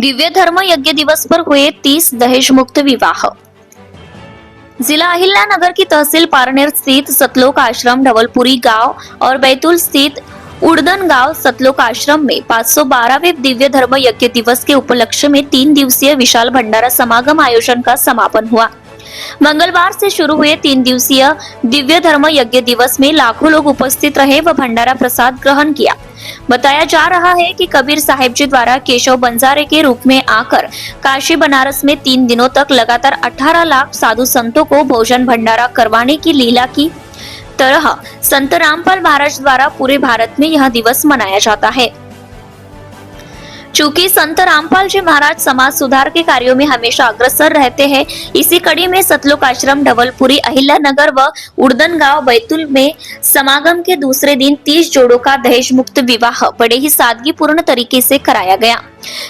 दिव्य धर्म यज्ञ दिवस पर हुए 30 दहेज मुक्त विवाह। जिला अहिल्यानगर की तहसील पारनेर स्थित सतलोक आश्रम धवलपुरी गांव और बैतूल स्थित उड़दन गांव सतलोक आश्रम में 512वें दिव्य धर्म यज्ञ दिवस के उपलक्ष्य में 3 दिवसीय विशाल भंडारा समागम आयोजन का समापन हुआ। मंगलवार से शुरू हुए 3 दिवसीय दिव्य धर्म यज्ञ दिवस में लाखों लोग उपस्थित रहे व भंडारा प्रसाद ग्रहण किया। बताया जा रहा है कि कबीर साहिब जी द्वारा केशव बंजारे के रूप में आकर काशी बनारस में 3 दिनों तक लगातार 18 लाख साधु संतों को भोजन भंडारा करवाने की लीला की तरह संत रामपाल महाराज द्वारा पूरे भारत में यह दिवस मनाया जाता है। चूंकि संत रामपाल जी महाराज समाज सुधार के कार्यों में हमेशा अग्रसर रहते हैं, इसी कड़ी में सतलोक आश्रम धवलपुरी अहिल्यानगर व उड़दन गांव बैतूल में समागम के दूसरे दिन 30 जोड़ों का दहेज मुक्त विवाह बड़े ही सादगीपूर्ण तरीके से कराया गया,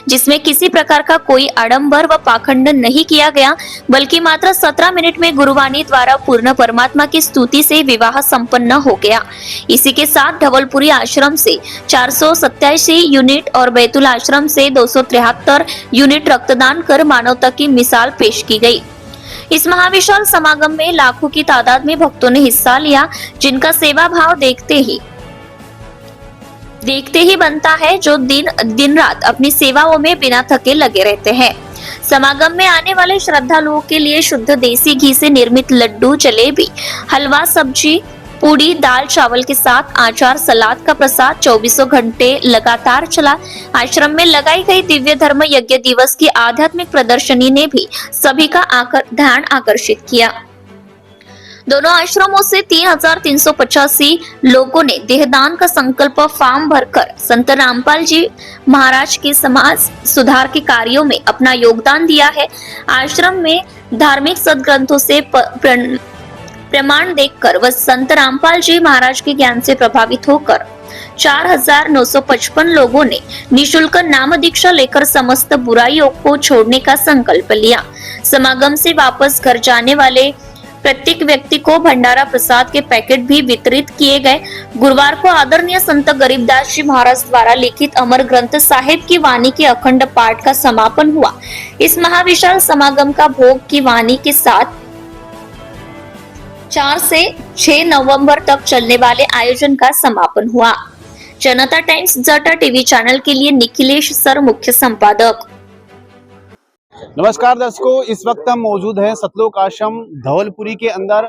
जिसमें किसी प्रकार का कोई आडंबर व पाखंड नहीं किया गया, बल्कि मात्र 17 मिनट में गुरुवाणी द्वारा पूर्ण परमात्मा की स्तुति से विवाह संपन्न हो गया। इसी के साथ धवलपुरी आश्रम से 487 यूनिट और बैतूल आश्रम से 273 यूनिट रक्तदान कर मानवता की मिसाल पेश की गई। इस महाविशाल समागम में लाखों की तादाद में भक्तों ने हिस्सा लिया, जिनका सेवा भाव देखते ही बनता है, जो दिन रात अपनी सेवाओं में बिना थके लगे रहते हैं। समागम में आने वाले श्रद्धालुओं के लिए शुद्ध देसी घी से निर्मित लड्डू, जलेबी, हलवा, सब्जी, पूड़ी, दाल चावल के साथ अचार, सलाद का प्रसाद 24 घंटे लगातार चला। आश्रम में लगाई गई दिव्य धर्म यज्ञ दिवस की आध्यात्मिक प्रदर्शनी ने भी सभी का ध्यान आकर्षित किया। दोनों आश्रमों से 3385 लोगों ने देहदान का संकल्प फॉर्म भरकर संत रामपाल जी महाराज के समाज सुधार के कार्यों में अपना योगदान दिया है। आश्रम में धार्मिक सदग्रंथों से प्रमाण देखकर व संत रामपाल जी महाराज के ज्ञान से प्रभावित होकर 4955 लोगों ने निशुल्क नाम दीक्षा लेकर समस्त बुराइयों को छोड़ने का संकल्प लिया। समागम से वापस घर जाने वाले प्रत्येक व्यक्ति को भंडारा प्रसाद के पैकेट भी वितरित किए गए। गुरुवार को आदरणीय संत गरीबदास जी महाराज द्वारा लिखित अमर ग्रंथ साहिब की वाणी के अखंड पाठ का समापन हुआ। इस महाविशाल समागम का भोग की वाणी के साथ 4 से 6 नवंबर तक चलने वाले आयोजन का समापन हुआ। जनता टाइम्स जटा टीवी चैनल के लिए निखिलेश सर, मुख्य संपादक। नमस्कार दर्शकों, इस वक्त हम मौजूद हैं सतलोक आश्रम धवलपुरी के अंदर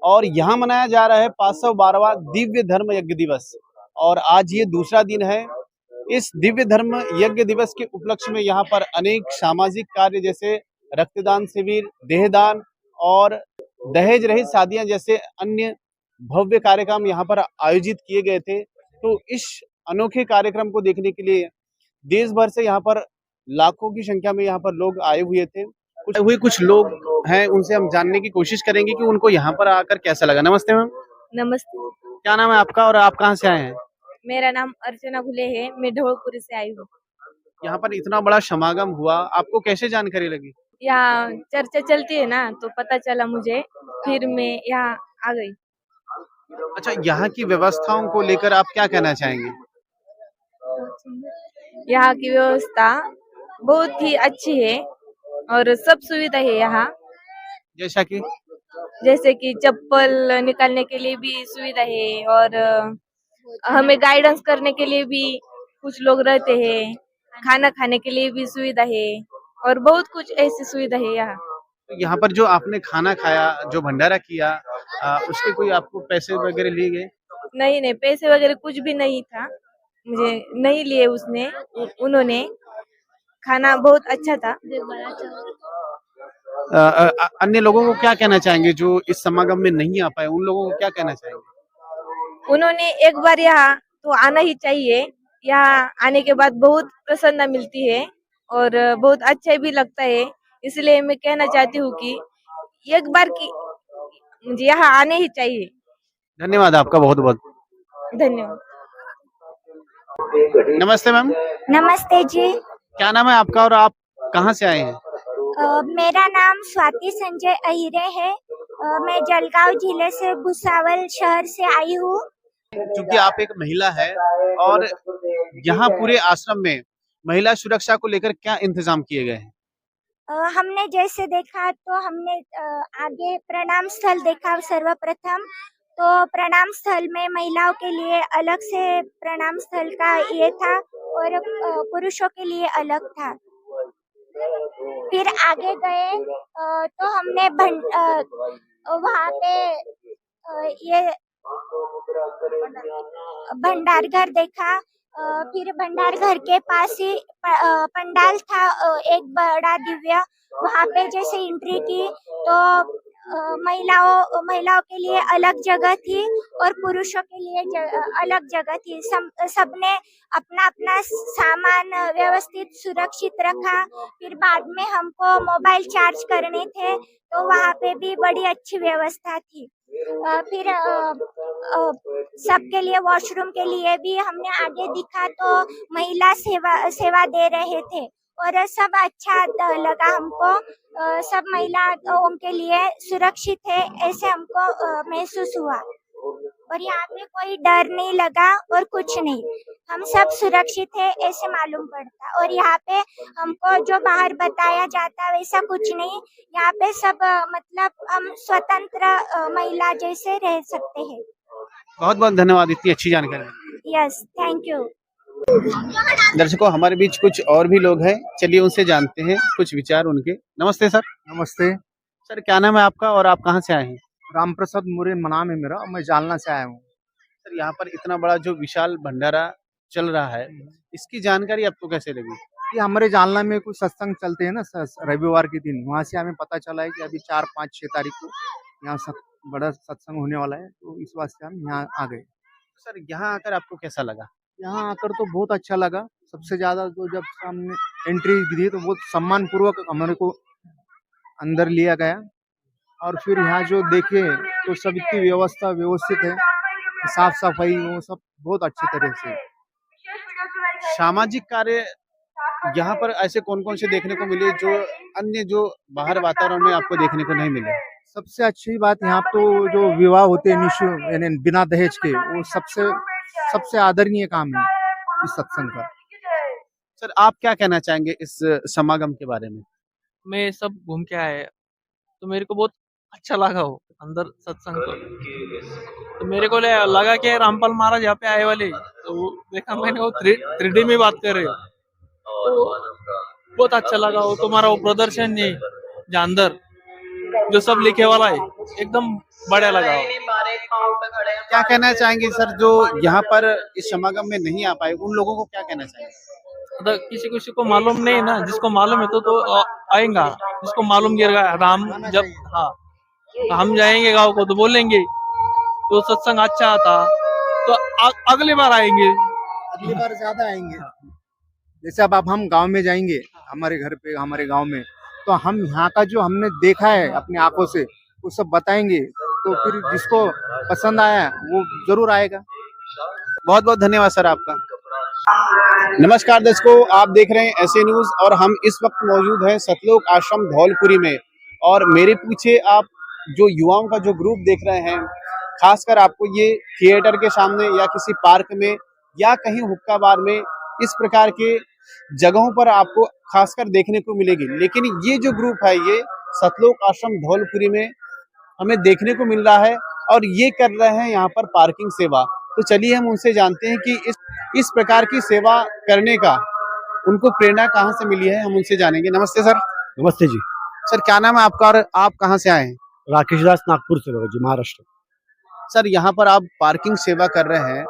और यहाँ मनाया जा रहा है 512वां दिव्य धर्म यज्ञ दिवस और आज ये दूसरा दिन है। इस दिव्य धर्म यज्ञ दिवस के उपलक्ष्य में यहाँ पर अनेक सामाजिक कार्य जैसे रक्तदान शिविर, देहदान और दहेज रहित शादियां जैसे अन्य भव्य कार्यक्रम यहाँ पर आयोजित किए गए थे। तो इस अनोखे कार्यक्रम को देखने के लिए देश भर से यहाँ पर लाखों की संख्या में यहाँ पर लोग आए हुए थे। कुछ लोग हैं, उनसे हम जानने की कोशिश करेंगे कि उनको यहाँ पर आकर कैसा लगा। नमस्ते मैम। नमस्ते। क्या नाम है आपका और आप कहाँ से आए हैं? मेरा नाम अर्चना घुले है, मैं धवलपुरी से आई हूँ। यहाँ पर इतना बड़ा समागम हुआ, आपको कैसे जानकारी लगी? यहाँ चर्चा चलती है ना, तो पता चला मुझे, फिर मैं यहाँ आ गई। अच्छा, यहाँ की व्यवस्थाओं को लेकर आप क्या कहना चाहेंगे? यहाँ की व्यवस्था बहुत ही अच्छी है और सब सुविधा है यहाँ। जैसे कि चप्पल निकालने के लिए भी सुविधा है और हमें गाइडेंस करने के लिए भी कुछ लोग रहते हैं, खाना खाने के लिए भी सुविधा है और बहुत कुछ ऐसी सुविधा है यहाँ। यहाँ पर जो आपने खाना खाया, जो भंडारा किया, उसके कोई आपको पैसे वगैरह लिए गए? नहीं, पैसे वगैरह कुछ भी नहीं था, मुझे नहीं लिए उन्होंने। खाना बहुत अच्छा था। अन्य लोगों को क्या कहना चाहेंगे जो इस समागम में नहीं आ पाए, उन लोगों को क्या कहना चाहेंगे? उन्होंने एक बार यहाँ तो आना ही चाहिए। यहाँ आने के बाद बहुत प्रसन्नता मिलती है और बहुत अच्छा भी लगता है, इसलिए मैं कहना चाहती हूँ कि एक बार की मुझे यहाँ आने ही चाहिए। धन्यवाद आपका, बहुत बहुत धन्यवाद। नमस्ते मैम। नमस्ते जी। क्या नाम है आपका और आप कहाँ से आए हैं? मेरा नाम स्वाति संजय अहिरे है। मैं जलगांव जिले से भुसावल शहर से आई हूँ। क्योंकि आप एक महिला है और यहाँ पूरे आश्रम में महिला सुरक्षा को लेकर क्या इंतजाम किए गए हैं? हमने जैसे देखा तो हमने आगे प्रणाम स्थल देखा सर्वप्रथम। तो प्रणाम स्थल में महिलाओं के लिए अलग से प्रणाम स्थल का ये था और पुरुषों के लिए अलग था। फिर आगे गए तो हमने वहाँ पे ये भंडार घर देखा। फिर भंडार घर के पास ही पंडाल था एक बड़ा दिव्य। वहाँ पे जैसे एंट्री की तो महिलाओं के लिए अलग जगह थी और पुरुषों के लिए अलग जगह थी। सबने अपना अपना सामान व्यवस्थित सुरक्षित रखा। फिर बाद में हमको मोबाइल चार्ज करने थे तो वहाँ पे भी बड़ी अच्छी व्यवस्था थी। फिर सबके लिए वॉशरूम के लिए भी हमने आगे दिखा तो महिला सेवा दे रहे थे और सब अच्छा लगा हमको। सब महिलाओं के लिए सुरक्षित है ऐसे हमको महसूस हुआ और यहाँ पे कोई डर नहीं लगा और कुछ नहीं। हम सब सुरक्षित है ऐसे मालूम पड़ता और यहाँ पे हमको जो बाहर बताया जाता वैसा कुछ नहीं। यहाँ पे सब मतलब हम स्वतंत्र महिला जैसे रह सकते हैं। बहुत बहुत धन्यवाद इतनी अच्छी जानकारी। Yes, thank you. दर्शकों, हमारे बीच कुछ और भी लोग हैं, चलिए उनसे जानते हैं कुछ विचार उनके। नमस्ते सर। नमस्ते। सर क्या नाम है आपका और आप कहाँ से आए हैं? राम प्रसाद मोरे नाम है मेरा, मैं जालना से आया हूँ। सर यहाँ पर इतना बड़ा जो विशाल भंडारा चल रहा है, इसकी जानकारी आपको कैसे लगी? ये हमारे जालना में कुछ सत्संग चलते हैं ना रविवार के दिन, वहाँ से हमें पता चला है कि अभी 4, 5, 6 तारीख को यहाँ बड़ा सत्संग होने वाला है, तो इस वास्ते हम यहाँ आ गए। सर यहाँ आकर आपको कैसा लगा? यहाँ आकर तो बहुत अच्छा लगा। सबसे ज्यादा तो जब हमने एंट्री दी तो बहुत सम्मान पूर्वक हमारे को अंदर लिया गया और फिर यहाँ जो देखे तो सब इतनी व्यवस्था व्यवस्थित है, साफ सफाई वो सब बहुत अच्छी तरह से। सामाजिक कार्य यहाँ पर ऐसे कौन कौन से देखने को मिले जो अन्य जो बाहर वातावरण में आपको देखने को नहीं मिले? सबसे अच्छी बात यहाँ तो जो विवाह होते हैं निःशुल्क यानी बिना दहेज के, वो सबसे आदरणीय काम है इस सत्संग का। सर आप क्या कहना चाहेंगे इस समागम के बारे में? मैं सब घूम के आया तो मेरे को बहुत अच्छा लगा वो अंदर सत्संग तो मेरे को लगा कि रामपाल महाराज यहाँ पे आए वाले, तो देखा मैंने वो 3D में बात कर रहे हो तो बहुत अच्छा लगा। वो तुम्हारा वो प्रदर्शन नहीं जो अंदर जो सब लिखे वाला है एकदम बढ़िया लगा। क्या कहना चाहेंगे सर जो यहाँ पर इस समागम में नहीं आ पाए, उन लोगों को क्या कहना चाहेंगे? तो किसी को मालूम नहीं ना, जिसको मालूम है तो आएगा, जिसको मालूम गिरेगा राम जब हाँ तो हम जाएंगे गाँव को तो बोलेंगे तो सत्संग अच्छा था तो अगली बार आएंगे, अगली बार ज्यादा आएंगे। जैसे अब हम गांव में जाएंगे, हमारे घर पे हमारे गांव में, तो हम यहाँ का जो हमने देखा है अपनी आंखों से वो सब बताएंगे, तो फिर जिसको पसंद आया वो जरूर आएगा। बहुत बहुत धन्यवाद सर आपका। नमस्कार दर्शकों, आप देख रहे हैं ऐसे न्यूज और हम इस वक्त मौजूद हैं सतलोक आश्रम धौलपुरी में और मेरे पीछे आप जो युवाओं का जो ग्रुप देख रहे हैं, खासकर आपको ये थिएटर के सामने या किसी पार्क में या कहीं हुक्का बार में इस प्रकार के जगहों पर आपको खासकर देखने को मिलेगी। लेकिन ये जो ग्रुप है ये सतलोक आश्रम धौलपुरी में हमें देखने को मिल रहा है और ये कर रहे हैं यहाँ पर पार्किंग सेवा। तो चलिए हम उनसे जानते हैं कि इस प्रकार की सेवा करने का उनको प्रेरणा कहाँ से मिली है, हम उनसे जानेंगे। नमस्ते सर। नमस्ते जी। सर क्या नाम है आपका और आप कहाँ से आए हैं? राकेश दास, नागपुर से जी, महाराष्ट्र। सर यहाँ पर आप पार्किंग सेवा कर रहे हैं,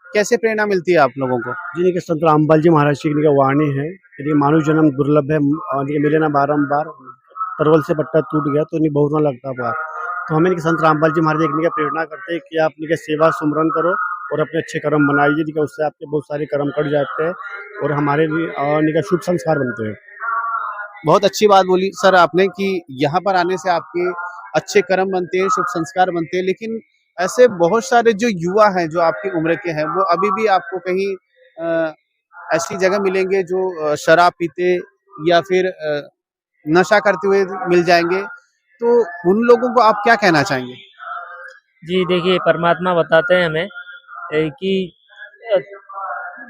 कैसे प्रेरणा मिलती है आप लोगों को? जी देखिए, संत रामपाल जी महाराज की वाणी है, यदि मानव जन्म दुर्लभ है, मिले ना बारंबार, तरवल से पट्टा टूट गया तो नहीं बहुत ना लगता बार। तो हमें संत रामपाल जी महाराज एक प्रेरणा करते हैं कि आप सेवा सुमरन करो और अपने अच्छे कर्म बनाइए, उससे आपके बहुत सारे कर्म कट जाते हैं और हमारे लिए शुभ संस्कार बनते हैं। बहुत अच्छी बात बोली सर आपने कि यहाँ पर आने से आपके अच्छे कर्म बनते हैं, शुभ संस्कार बनते हैं। लेकिन ऐसे बहुत सारे जो युवा हैं जो आपकी उम्र के हैं, वो अभी भी आपको कहीं ऐसी जगह मिलेंगे जो शराब पीते या फिर नशा करते हुए मिल जाएंगे, तो उन लोगों को आप क्या कहना चाहेंगे? जी देखिए, परमात्मा बताते हैं हमें कि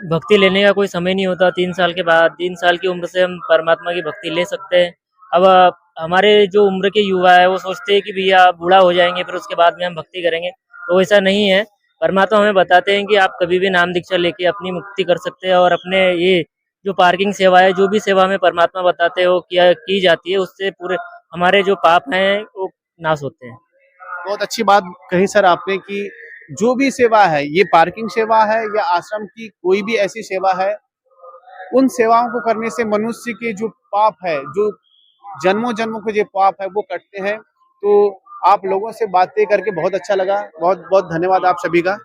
भक्ति लेने का कोई समय नहीं होता। 3 साल के बाद 3 साल की उम्र से हम परमात्मा की भक्ति ले सकते हैं। अब हमारे जो उम्र के युवा है वो सोचते हैं कि भैया बूढ़ा हो जाएंगे फिर उसके बाद में हम भक्ति करेंगे, तो ऐसा नहीं है। परमात्मा हमें बताते हैं कि आप कभी भी नाम दीक्षा लेके अपनी मुक्ति कर सकते हैं और अपने ये जो पार्किंग सेवा है, जो भी सेवा हमें परमात्मा बताते हैं वो की जाती है, उससे पूरे हमारे जो पाप हैं वो नाश होते हैं। बहुत अच्छी बात कही सर आपने कि जो भी सेवा है, ये पार्किंग सेवा है या आश्रम की कोई भी ऐसी सेवा है, उन सेवाओं को करने से मनुष्य के जो पाप है, जो जन्मों जन्मों के जो पाप है वो कटते हैं। तो आप लोगों से बातें करके बहुत अच्छा लगा। बहुत बहुत धन्यवाद आप सभी का।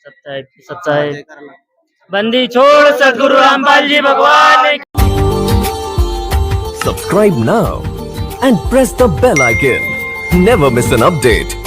सत्य बंदी छोड़ सदगुरु रामपाल जी भगवान। Subscribe now and press the bell icon. Never miss an update.